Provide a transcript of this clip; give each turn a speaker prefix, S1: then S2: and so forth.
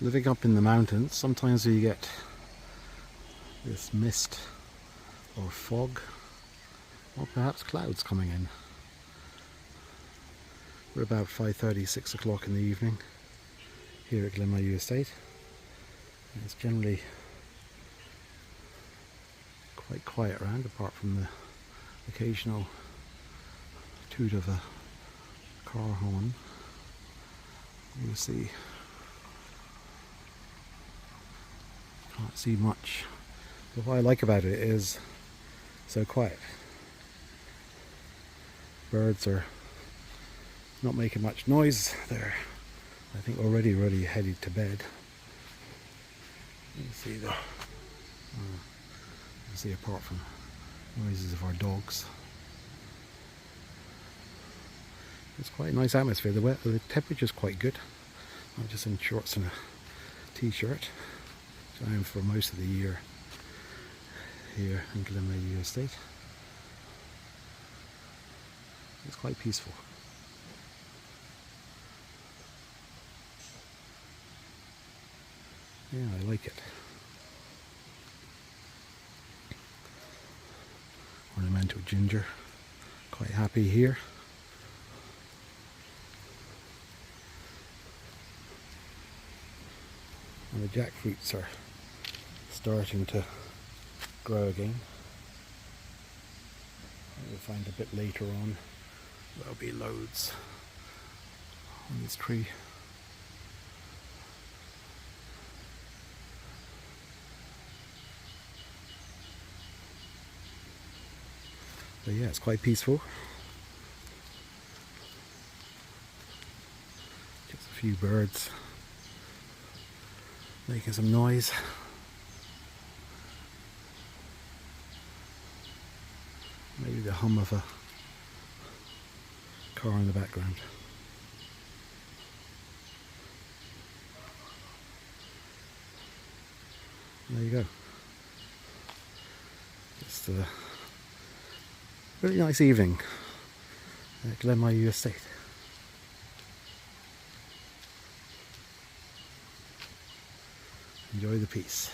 S1: Living up in the mountains, sometimes you get this mist or fog, or perhaps clouds coming in. We're about 5:30, 6 o'clock in the evening here at GlenMyu Estate. And it's generally quite quiet around, apart from the occasional toot of a car horn. You see, can't see much, but what I like about it is so quiet. Birds are not making much noise. They're, I think, already headed to bed. You see the, you see, apart from noises of our dogs, it's quite a nice atmosphere. The temperature's quite good. I'm just in shorts and a t-shirt, which I am for most of the year here in GlenMyu Estate. It's quite peaceful. Yeah, I like it. Ornamental ginger, quite happy here. And the jackfruits are starting to grow again. We'll find a bit later on there'll be loads on this tree. But yeah, it's quite peaceful. Just a few birds making some noise. Maybe the hum of a car in the background. There you go. Just a really nice evening at GlenMyu Estate. Enjoy the peace.